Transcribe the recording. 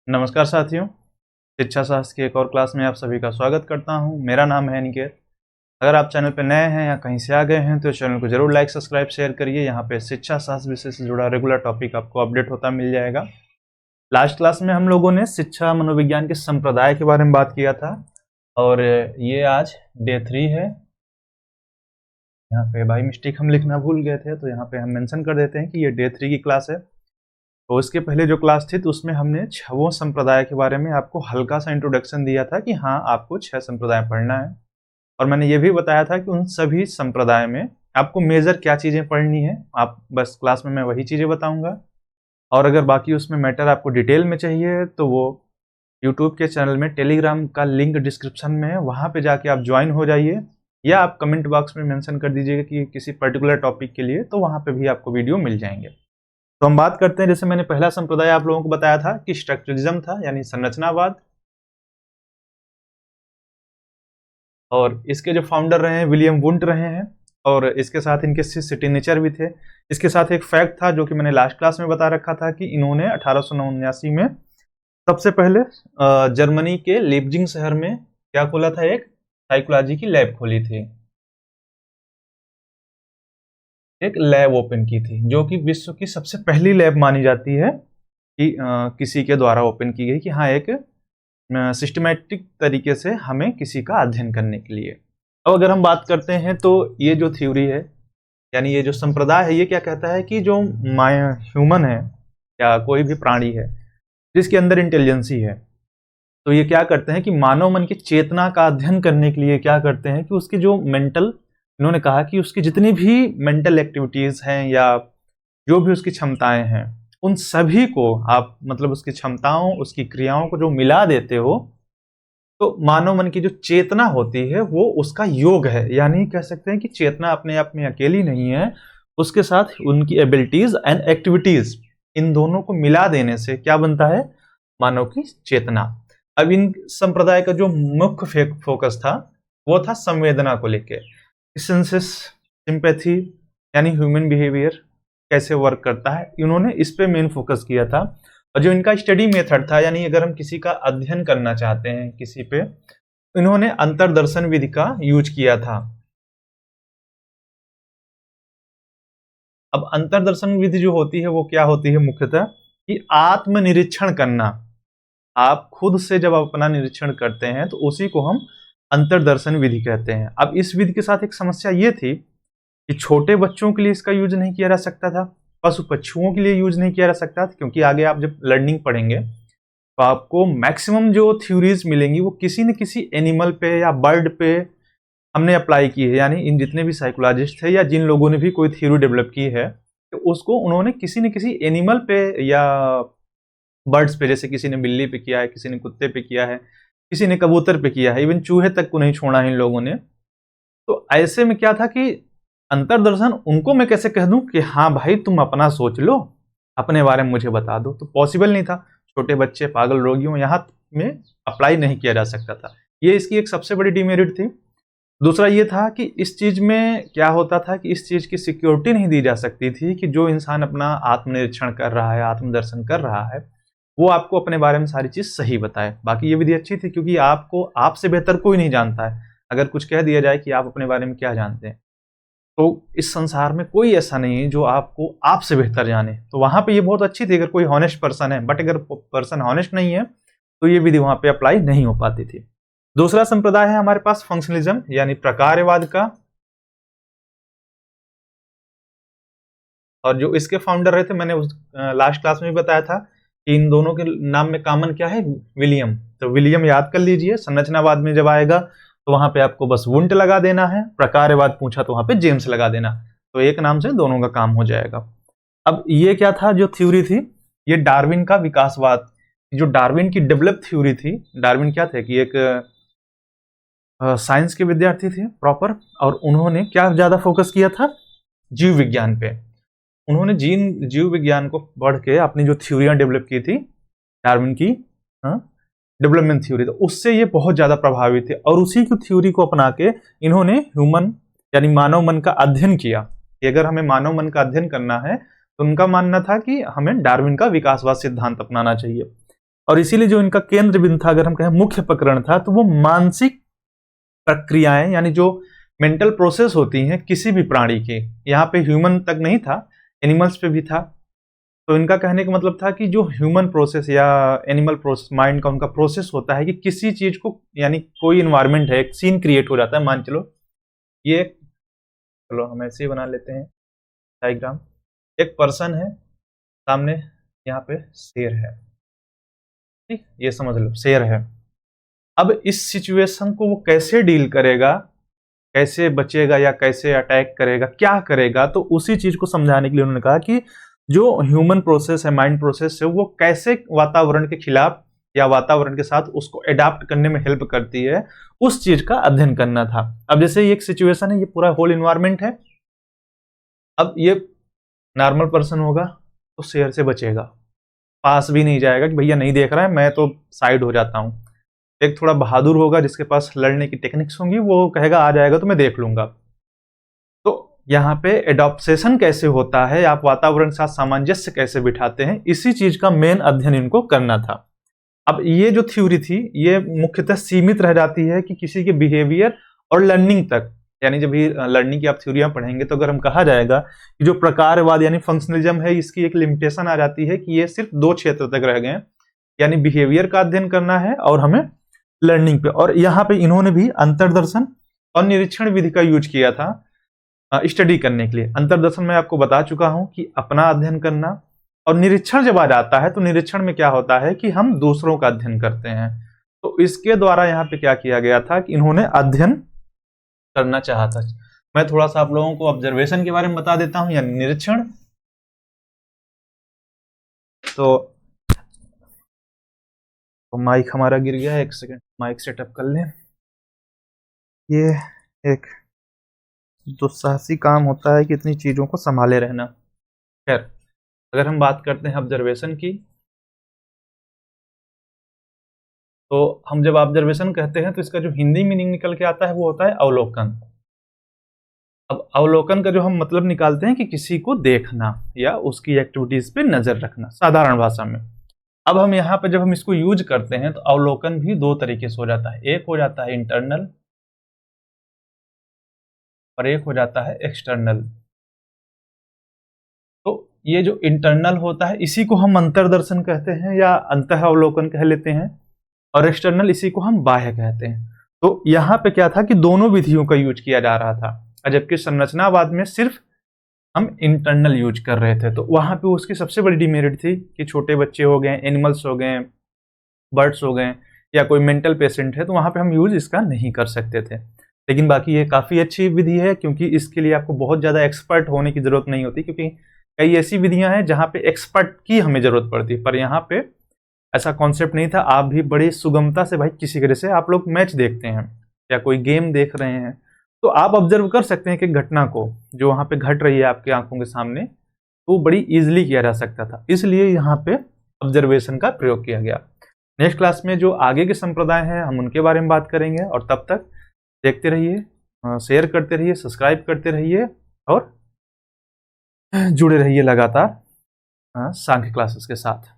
नमस्कार साथियों, शिक्षा शास्त्र की एक और क्लास में आप सभी का स्वागत करता हूं। मेरा नाम है अनिकेत। अगर आप चैनल पर नए हैं या कहीं से आ गए हैं तो चैनल को जरूर लाइक सब्सक्राइब शेयर करिए। यहाँ पे शिक्षा शास्त्र विषय से जुड़ा रेगुलर टॉपिक आपको अपडेट होता मिल जाएगा। लास्ट क्लास में हम लोगों ने शिक्षा मनोविज्ञान के संप्रदाय के बारे में बात किया था और ये आज डे 3 है। यहाँ पे बाई मिस्टेक हम लिखना भूल गए थे, तो यहाँ पे हम मेंशन कर देते हैं कि ये डे 3 की क्लास है। तो इसके पहले जो क्लास थी तो उसमें हमने 6 संप्रदाय के बारे में आपको हल्का सा इंट्रोडक्शन दिया था कि हाँ, आपको 6 संप्रदाय पढ़ना है। और मैंने ये भी बताया था कि उन सभी संप्रदाय में आपको मेजर क्या चीज़ें पढ़नी है। आप बस क्लास में मैं वही चीज़ें बताऊंगा, और अगर बाकी उसमें मैटर आपको डिटेल में चाहिए तो वो यूट्यूब के चैनल में टेलीग्राम का लिंक डिस्क्रिप्शन में है, वहाँ पे जाके आप ज्वाइन हो जाइए, या आप कमेंट बॉक्स में मेंशन कर दीजिएगा कि किसी पर्टिकुलर टॉपिक के लिए, तो वहाँ पे भी आपको वीडियो मिल जाएंगे। तो हम बात करते हैं, जैसे मैंने पहला संप्रदाय आप लोगों को बताया था कि स्ट्रक्चरलिज्म था, यानी संरचनावाद। और इसके जो फाउंडर रहे हैं विलियम वुंट रहे हैं, और इसके साथ इनके सिग्नेचर भी थे। इसके साथ एक फैक्ट था जो कि मैंने लास्ट क्लास में बता रखा था कि इन्होंने 1879 में सबसे पहले जर्मनी के लीप्जिंग शहर में क्या खोला था, एक साइकोलॉजी की लैब खोली थी, एक लैब ओपन की थी, जो कि विश्व की सबसे पहली लैब मानी जाती है कि किसी के द्वारा ओपन की गई, कि हाँ, एक सिस्टमैटिक तरीके से हमें किसी का अध्ययन करने के लिए। अब अगर हम बात करते हैं तो ये जो थ्योरी है, यानी ये जो संप्रदाय है, ये क्या कहता है कि जो ह्यूमन है या कोई भी प्राणी है जिसके अंदर इंटेलिजेंसी है, तो ये क्या करते हैं कि मानव मन की चेतना का अध्ययन करने के लिए क्या करते हैं कि उसकी जो मेंटल, इन्होंने कहा कि उसकी जितनी भी मेंटल एक्टिविटीज हैं या जो भी उसकी क्षमताएं हैं, उन सभी को आप मतलब उसकी क्षमताओं, उसकी क्रियाओं को जो मिला देते हो, तो मानव मन की जो चेतना होती है वो उसका योग है। यानी कह सकते हैं कि चेतना अपने आप में अकेली नहीं है, उसके साथ उनकी एबिलिटीज एंड एक्टिविटीज, इन दोनों को मिला देने से क्या बनता है, मानव की चेतना। अब इन संप्रदाय का जो मुख्य फोकस था वो था संवेदना को लेके, सेंसेस, सिंपैथी, यानी ह्यूमन बिहेवियर कैसे वर्क करता है, इन्होंने इस पे मेन फोकस किया था। और जो इनका स्टडी मेथड था, यानी अगर हम किसी का अध्ययन करना चाहते हैं किसी पे, इन्होंने अंतर्दर्शन विधि का यूज किया था। अब अंतर्दर्शन विधि जो होती है वो क्या होती है, मुख्यतः कि आत्मनिरीक्षण करना। आप खुद से जब आप अपना निरीक्षण करते हैं तो उसी को हम अंतर्दर्शन विधि कहते हैं। अब इस विधि के साथ एक समस्या ये थी कि छोटे बच्चों के लिए इसका यूज नहीं किया जा सकता था, पशु पक्षियों के लिए यूज नहीं किया जा सकता था, क्योंकि आगे आप जब लर्निंग पढ़ेंगे तो आपको मैक्सिमम जो थ्योरीज मिलेंगी वो किसी न किसी एनिमल पे या बर्ड पे हमने अप्लाई की है। यानी इन जितने भी साइकोलॉजिस्ट थे या जिन लोगों ने भी कोई थ्योरी डेवलप की है, तो उसको उन्होंने किसी न किसी एनिमल पे या बर्ड्स पे, जैसे किसी ने बिल्ली पे किया है, किसी ने कुत्ते पे किया है, किसी ने कबूतर पे किया है, इवन चूहे तक को नहीं छोड़ा है इन लोगों ने। तो ऐसे में क्या था कि अंतर्दर्शन उनको मैं कैसे कह दूं कि हाँ भाई तुम अपना सोच लो, अपने बारे में मुझे बता दो, तो पॉसिबल नहीं था। छोटे बच्चे, पागल रोगियों, यहाँ में अप्लाई नहीं किया जा सकता था। ये इसकी एक सबसे बड़ी डिमेरिट थी। दूसरा ये था कि इस चीज में क्या होता था कि इस चीज की सिक्योरिटी नहीं दी जा सकती थी कि जो इंसान अपना आत्मनिरीक्षण कर रहा है, आत्मदर्शन कर रहा है, वो आपको अपने बारे में सारी चीज सही बताए। बाकी ये विधि अच्छी थी क्योंकि आपको आपसे बेहतर कोई नहीं जानता है। अगर कुछ कह दिया जाए कि आप अपने बारे में क्या जानते हैं, तो इस संसार में कोई ऐसा नहीं है जो आपको आपसे बेहतर जाने। तो वहां पे ये बहुत अच्छी थी अगर कोई हॉनेस्ट पर्सन है, बट अगर पर्सन हॉनेस्ट नहीं है तो ये विधि वहां पे अप्लाई नहीं हो पाती थी। दूसरा संप्रदाय है हमारे पास फंक्शनलिज्म, यानी प्रकार्यवाद का। और जो इसके फाउंडर रहे थे, मैंने उस लास्ट क्लास में भी बताया था कि इन दोनों के नाम में कॉमन क्या है, विलियम। तो विलियम याद कर लीजिए। संरचनावाद में जब आएगा तो वहां पे आपको बस वुंट लगा देना है, प्रकार्यवाद पूछा तो वहां पे जेम्स लगा देना, तो एक नाम से दोनों का काम हो जाएगा। अब ये क्या था जो थ्योरी थी, ये डार्विन का विकासवाद, जो डार्विन की डेवलप थ्योरी थी। डार्विन क्या थे कि एक साइंस के विद्यार्थी थे प्रॉपर, और उन्होंने क्या ज्यादा फोकस किया था, जीव विज्ञान पे। उन्होंने जीव विज्ञान को पढ़ के अपनी जो थ्योरियां डेवलप की थी, डार्विन की डेवलपमेंट थ्योरी, तो उससे ये बहुत ज्यादा प्रभावित थे, और उसी की थ्योरी को अपना के इन्होंने ह्यूमन यानी मानव मन का अध्ययन किया कि अगर हमें मानव मन का अध्ययन करना है तो उनका मानना था कि हमें डार्विन का विकासवाद सिद्धांत अपनाना चाहिए। और इसीलिए जो इनका केंद्र बिंदु था, अगर हम कहें मुख्य प्रकरण था, तो वो मानसिक प्रक्रियाएं यानी जो मेंटल प्रोसेस होती हैं किसी भी प्राणी के, यहाँ पे ह्यूमन तक नहीं था, एनिमल्स पे भी था। तो इनका कहने का मतलब था कि जो ह्यूमन प्रोसेस या एनिमल प्रोसेस, माइंड का उनका प्रोसेस होता है कि किसी चीज को, यानी कोई इन्वायरमेंट है, एक सीन क्रिएट हो जाता है, मान चलो ये, चलो हम ऐसे ही बना लेते हैं डायग्राम। एक पर्सन है सामने, यहाँ पे शेर है, ठीक, ये समझ लो शेर है। अब इस सिचुएशन को वो कैसे डील करेगा, कैसे बचेगा या कैसे अटैक करेगा, क्या करेगा, तो उसी चीज को समझाने के लिए उन्होंने कहा कि जो ह्यूमन प्रोसेस है, माइंड प्रोसेस है, वो कैसे वातावरण के खिलाफ या वातावरण के साथ उसको अडाप्ट करने में हेल्प करती है, उस चीज का अध्ययन करना था। अब जैसे ये एक सिचुएशन है, ये पूरा होल इन्वायरमेंट है। अब ये नॉर्मल पर्सन होगा तो शेर से बचेगा, पास भी नहीं जाएगा कि भैया नहीं देख रहा है, मैं तो साइड हो जाता हूं। एक थोड़ा बहादुर होगा जिसके पास लड़ने की टेक्निक्स होंगी, वो कहेगा आ जाएगा तो मैं देख लूंगा। तो यहाँ पे एडॉप्शन कैसे होता है, आप वातावरण के साथ सामंजस्य कैसे बिठाते हैं, इसी चीज का मेन अध्ययन इनको करना था। अब ये जो थ्योरी थी ये मुख्यतः सीमित रह जाती है कि किसी के बिहेवियर और लर्निंग तक, यानी जब भी लर्निंग की आप थ्योरियां पढ़ेंगे तो अगर हम कहा जाएगा कि जो प्रकारवाद यानी फंक्शनलिज्म है, इसकी एक लिमिटेशन आ जाती है कि ये सिर्फ दो क्षेत्र तक रह गए, यानी बिहेवियर का अध्ययन करना है और हमें लर्निंग पे। और यहाँ पे इन्होंने भी अंतर्दर्शन और निरीक्षण विधि का यूज किया था स्टडी करने के लिए। अंतर्दर्शन में आपको बता चुका हूं कि अपना अध्ययन करना, और निरीक्षण जब आ जाता है तो निरीक्षण में क्या होता है कि हम दूसरों का अध्ययन करते हैं। तो इसके द्वारा यहाँ पे क्या किया गया था कि इन्होंने अध्ययन करना चाहा था। मैं थोड़ा सा आप लोगों को ऑब्जर्वेशन के बारे में बता देता हूं, या निरीक्षण। तो माइक हमारा गिर गया है, एक सेकंड माइक सेटअप कर लें। ये एक दुस्साहसी काम होता है कि इतनी चीजों को संभाले रहना। खैर, अगर हम बात करते हैं ऑब्जर्वेशन की, तो हम जब ऑब्जर्वेशन कहते हैं तो इसका जो हिंदी मीनिंग निकल के आता है वो होता है अवलोकन। अब अवलोकन का जो हम मतलब निकालते हैं कि किसी को देखना या उसकी एक्टिविटीज पे नजर रखना, साधारण भाषा में। अब हम यहाँ पे जब हम इसको यूज करते हैं तो अवलोकन भी दो तरीके से हो जाता है, एक हो जाता है इंटरनल और एक हो जाता है एक्सटर्नल। तो ये जो इंटरनल होता है इसी को हम अंतर्दर्शन कहते हैं या अंतः अवलोकन कह लेते हैं, और एक्सटर्नल इसी को हम बाह्य कहते हैं। तो यहाँ पे क्या था कि दोनों विधियों का यूज किया जा रहा था, जबकि संरचनावाद में सिर्फ हम इंटरनल यूज कर रहे थे। तो वहां पे उसकी सबसे बड़ी डिमेरिट थी कि छोटे बच्चे हो गए, एनिमल्स हो गए, बर्ड्स हो गए, या कोई मेंटल पेशेंट है, तो वहां पे हम यूज इसका नहीं कर सकते थे। लेकिन बाकी ये काफी अच्छी विधि है, क्योंकि इसके लिए आपको बहुत ज्यादा एक्सपर्ट होने की जरूरत नहीं होती, क्योंकि कई ऐसी विधियां हैं जहां पे एक्सपर्ट की हमें जरूरत पड़ती है, पर यहाँ पे ऐसा कॉन्सेप्ट नहीं था। आप भी बड़ी सुगमता से, भाई किसी तरह से आप लोग मैच देखते हैं या कोई गेम देख रहे हैं, तो आप ऑब्जर्व कर सकते हैं कि घटना को जो वहां पे घट रही है आपकी आंखों के सामने, तो वो बड़ी इजीली किया जा सकता था, इसलिए यहाँ पे ऑब्जर्वेशन का प्रयोग किया गया। नेक्स्ट क्लास में जो आगे के संप्रदाय हैं हम उनके बारे में बात करेंगे, और तब तक देखते रहिए, शेयर करते रहिए, सब्सक्राइब करते रहिए और जुड़े रहिए लगातार सांख्य क्लासेस के साथ।